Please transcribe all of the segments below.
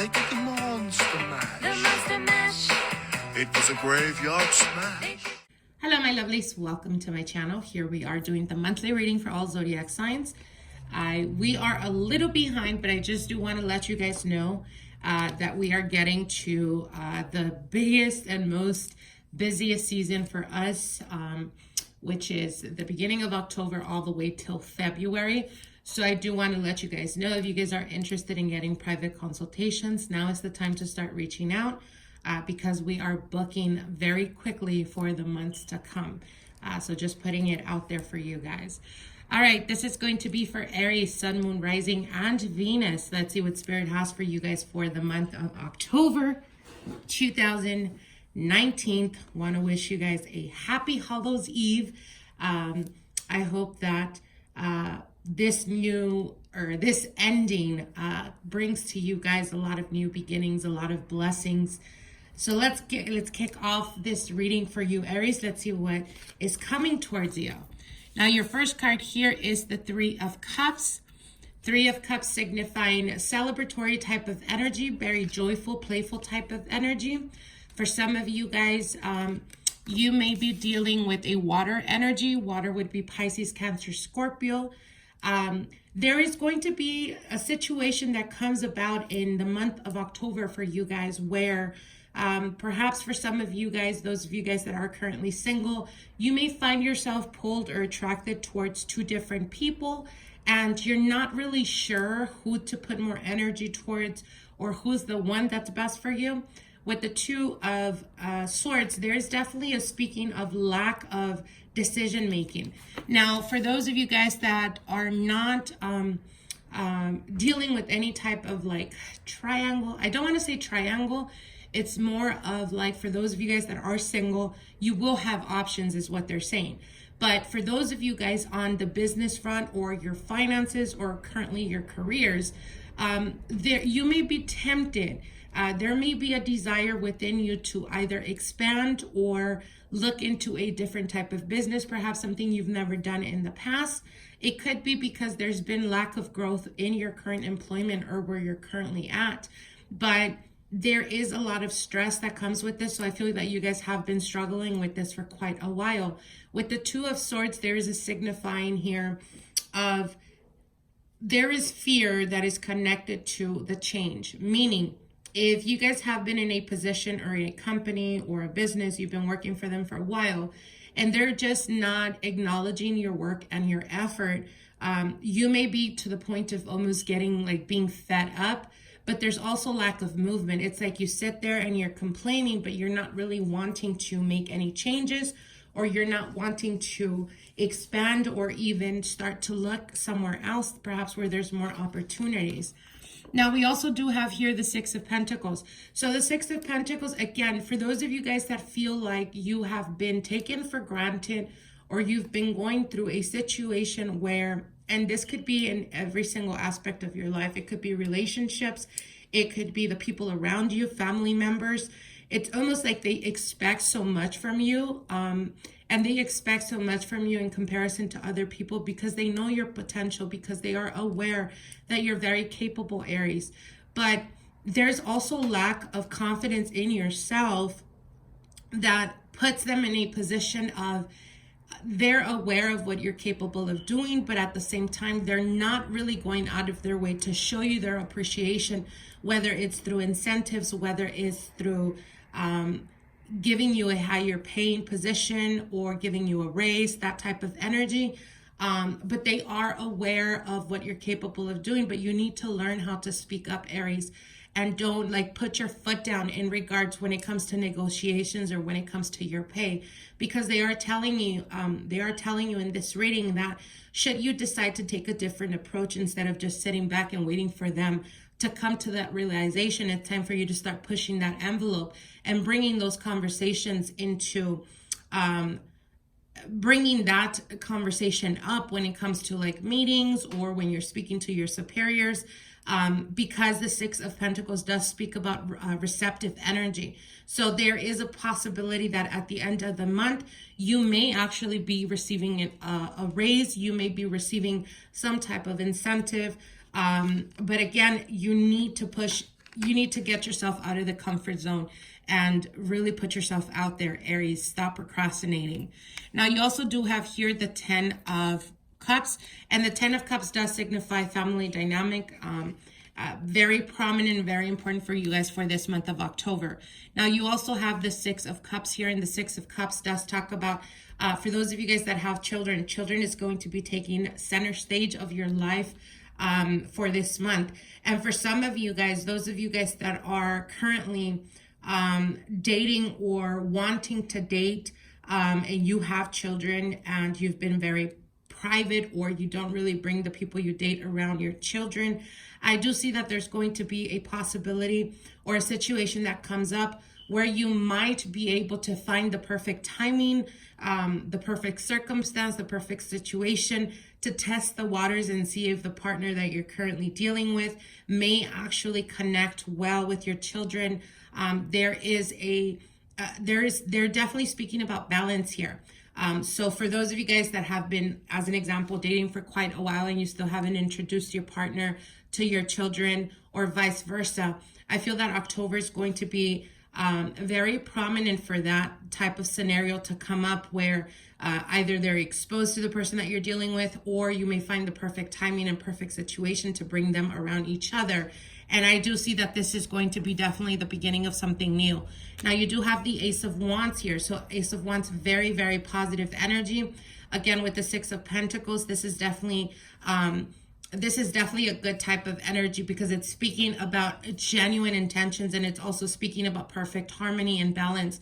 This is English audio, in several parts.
they did the Monster Mash. The Monster Mash. It was a graveyard smash. Hello, my lovelies. Welcome to my channel. Here we are doing the monthly reading for all zodiac signs. We are a little behind, but I just do want to let you guys know that we are getting to the biggest and most busiest season for us, which is the beginning of October all the way till February. So I do want to let you guys know, if you guys are interested in getting private consultations, now is the time to start reaching out because we are booking very quickly for the months to come. So just putting it out there for you guys. All right, this is going to be for Aries, Sun, Moon, Rising, and Venus. Let's see what Spirit has for you guys for the month of October 2019. Want to wish you guys a happy Hallows Eve. I hope that this ending brings to you guys a lot of new beginnings, a lot of blessings. So let's kick off this reading for you, Aries. Let's see what is coming towards you. Now, your first card here is the Three of Cups. Three of Cups signifying celebratory type of energy, very joyful, playful type of energy. For some of you guys, you may be dealing with a water energy. Water would be Pisces, Cancer, Scorpio. There is going to be a situation that comes about in the month of October for you guys where perhaps for some of you guys, those of you guys that are currently single, you may find yourself pulled or attracted towards two different people, and you're not really sure who to put more energy towards or who's the one that's best for you. With the Two of Swords, there's definitely a speaking of lack of decision making. Now, for those of you guys that are not dealing with any type of like triangle, I don't want to say triangle, it's more of like, for those of you guys that are single, you will have options is what they're saying. But for those of you guys on the business front or your finances or currently your careers, you may be tempted. There may be a desire within you to either expand or look into a different type of business, perhaps something you've never done in the past. It could be because there's been lack of growth in your current employment or where you're currently at. But there is a lot of stress that comes with this. So I feel that you guys have been struggling with this for quite a while. With the Two of Swords, there is a signifying here of there is fear that is connected to the change. Meaning, if you guys have been in a position or in a company or a business, you've been working for them for a while, and they're just not acknowledging your work and your effort, you may be to the point of almost getting like being fed up. But there's also lack of movement. It's like you sit there and you're complaining, but you're not really wanting to make any changes, or you're not wanting to expand or even start to look somewhere else, perhaps where there's more opportunities. Now, we also do have here the Six of Pentacles. So the Six of Pentacles, again, for those of you guys that feel like you have been taken for granted, or you've been going through a situation where, and this could be in every single aspect of your life. It could be relationships. It could be the people around you, family members. It's almost like they expect so much from you. And they expect so much from you in comparison to other people because they know your potential, because they are aware that you're very capable, Aries. But there's also lack of confidence in yourself that puts them in a position of, they're aware of what you're capable of doing, but at the same time, they're not really going out of their way to show you their appreciation, whether it's through incentives, whether it's through giving you a higher paying position or giving you a raise, that type of energy. But they are aware of what you're capable of doing, but you need to learn how to speak up, Aries. And don't like put your foot down in regards when it comes to negotiations or when it comes to your pay, because they are telling you in this reading that should you decide to take a different approach, instead of just sitting back and waiting for them to come to that realization, it's time for you to start pushing that envelope and bringing those conversations into bringing that conversation up when it comes to like meetings or when you're speaking to your superiors. Because the Six of Pentacles does speak about receptive energy. So there is a possibility that at the end of the month, you may actually be receiving a raise. You may be receiving some type of incentive. But again, you need to push you need to get yourself out of the comfort zone and really put yourself out there, Aries. Stop procrastinating. Now, you also do have here the 10 of Cups, and the 10 of Cups does signify family dynamic. Very prominent and very important for you guys for this month of October. Now, you also have the 6 of Cups here, and the 6 of Cups does talk about, for those of you guys that have children, children is going to be taking center stage of your life for this month. And for some of you guys, those of you guys that are currently dating or wanting to date, and you have children and you've been very private, or you don't really bring the people you date around your children, I do see that there's going to be a possibility or a situation that comes up where you might be able to find the perfect timing, the perfect circumstance, the perfect situation to test the waters and see if the partner that you're currently dealing with may actually connect well with your children. They're definitely speaking about balance here. So for those of you guys that have been, as an example, dating for quite a while and you still haven't introduced your partner to your children, or vice versa, I feel that October is going to be very prominent for that type of scenario to come up, where either they're exposed to the person that you're dealing with, or you may find the perfect timing and perfect situation to bring them around each other. And I do see that this is going to be definitely the beginning of something new. Now, you do have the Ace of Wands here. So Ace of Wands, very, very positive energy. Again, with the 6 of Pentacles, this is definitely a good type of energy, because it's speaking about genuine intentions, and it's also speaking about perfect harmony and balance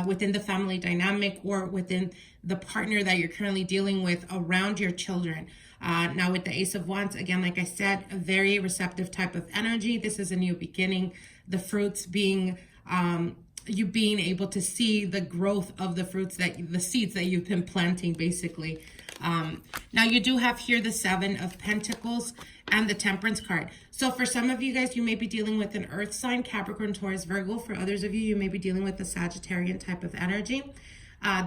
within the family dynamic, or within the partner that you're currently dealing with around your children. Now, with the Ace of Wands, again, like I said, a very receptive type of energy. This is a new beginning. The fruits being you being able to see the growth of the fruits, the seeds that you've been planting, basically. Now, you do have here the 7 of Pentacles and the Temperance card. So for some of you guys, you may be dealing with an earth sign, Capricorn, Taurus, Virgo. For others of you, you may be dealing with the Sagittarian type of energy.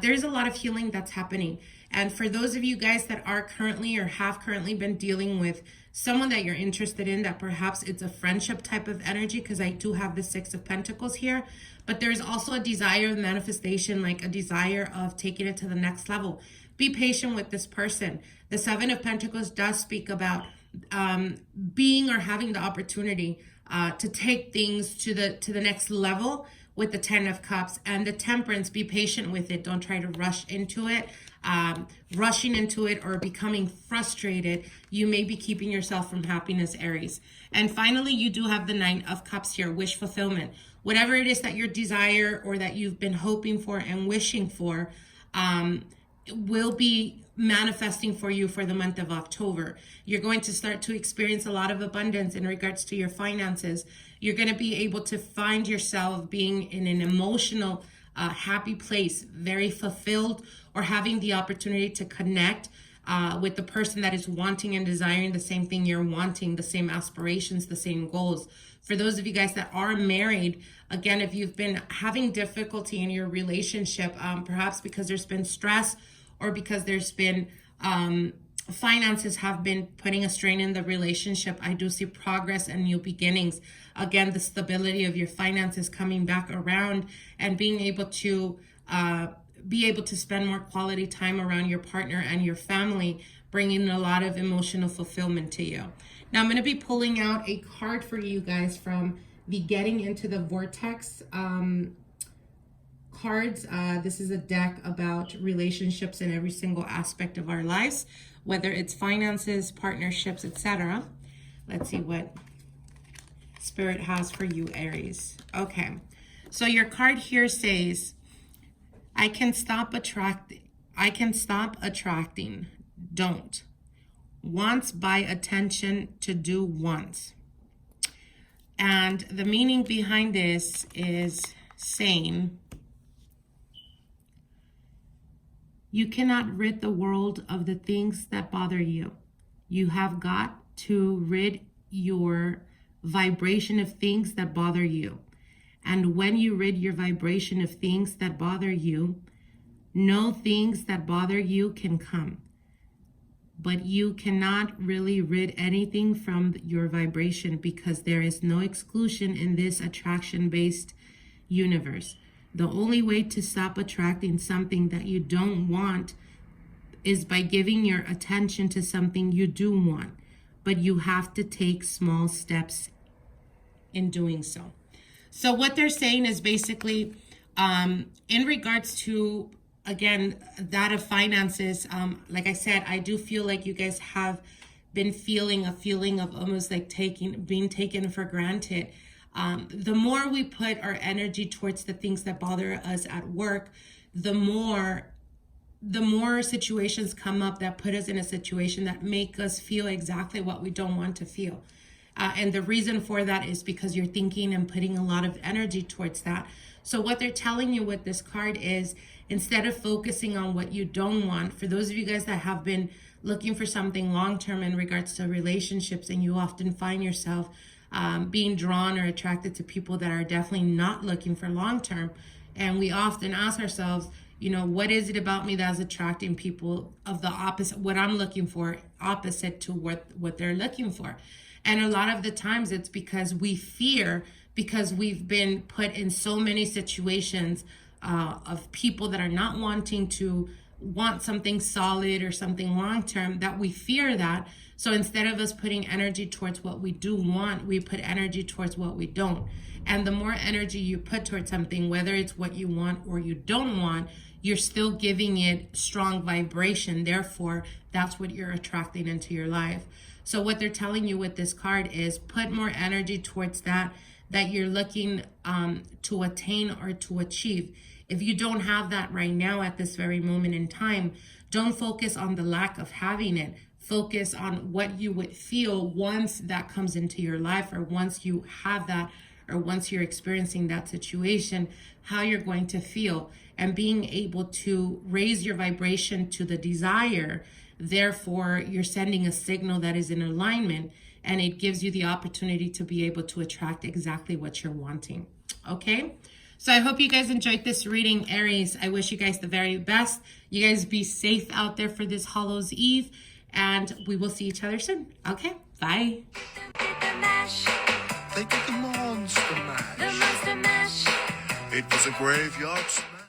There's a lot of healing that's happening. And for those of you guys that are currently or have currently been dealing with someone that you're interested in, that perhaps it's a friendship type of energy, because I do have the 6 of Pentacles here, but there's also a desire of manifestation, like a desire of taking it to the next level. Be patient with this person. The 7 of Pentacles does speak about being or having the opportunity to take things to the next level with the 10 of Cups. And the Temperance, be patient with it. Don't try to rush into it. Rushing into it or becoming frustrated, you may be keeping yourself from happiness, Aries. And finally, you do have the 9 of Cups here, wish fulfillment. Whatever it is that you desire or that you've been hoping for and wishing for, will be manifesting for you for the month of October. You're going to start to experience a lot of abundance in regards to your finances. You're going to be able to find yourself being in an emotional, happy place, very fulfilled, or having the opportunity to connect with the person that is wanting and desiring the same thing you're wanting, the same aspirations, the same goals. For those of you guys that are married, again, if you've been having difficulty in your relationship, perhaps because there's been stress, or because there's been finances have been putting a strain in the relationship, I do see progress and new beginnings. Again, the stability of your finances coming back around, and being able to spend more quality time around your partner and your family, bringing a lot of emotional fulfillment to you. Now, I'm going to be pulling out a card for you guys from the Getting Into the Vortex cards. This is a deck about relationships in every single aspect of our lives, whether it's finances, partnerships, etc. Let's see what Spirit has for you, Aries. Okay, so your card here says, I can stop attracting. Don't. Wants by attention to do once. And the meaning behind this is saying, you cannot rid the world of the things that bother you. You have got to rid your vibration of things that bother you. And when you rid your vibration of things that bother you, no things that bother you can come. but you cannot really rid anything from your vibration, because there is no exclusion in this attraction-based universe. The only way to stop attracting something that you don't want is by giving your attention to something you do want, but you have to take small steps in doing so. So what they're saying is basically, in regards to, again, that of finances, like I said, I do feel like you guys have been feeling a feeling of almost like being taken for granted. The more we put our energy towards the things that bother us at work, the more situations come up that put us in a situation that make us feel exactly what we don't want to feel. And the reason for that is because you're thinking and putting a lot of energy towards that. So what they're telling you with this card is, instead of focusing on what you don't want, for those of you guys that have been looking for something long-term in regards to relationships, and you often find yourself being drawn or attracted to people that are definitely not looking for long-term. And we often ask ourselves, you know, what is it about me that's attracting people of the opposite, what I'm looking for, opposite to what they're looking for? And a lot of the times it's because we fear, because we've been put in so many situations of people that are not wanting to want something solid or something long-term, that we fear that. So instead of us putting energy towards what we do want, we put energy towards what we don't. And the more energy you put towards something, whether it's what you want or you don't want, you're still giving it strong vibration. Therefore, that's what you're attracting into your life. So what they're telling you with this card is, put more energy towards that you're looking to attain or to achieve. If you don't have that right now at this very moment in time, don't focus on the lack of having it. Focus on what you would feel once that comes into your life, or once you have that, or once you're experiencing that situation, how you're going to feel, and being able to raise your vibration to the desire. Therefore, you're sending a signal that is in alignment, and it gives you the opportunity to be able to attract exactly what you're wanting. Okay? So I hope you guys enjoyed this reading, Aries. I wish you guys the very best. You guys be safe out there for this Hallows Eve, and we will see each other soon. Okay? Bye. They did the monster mash. It was a graveyard smash.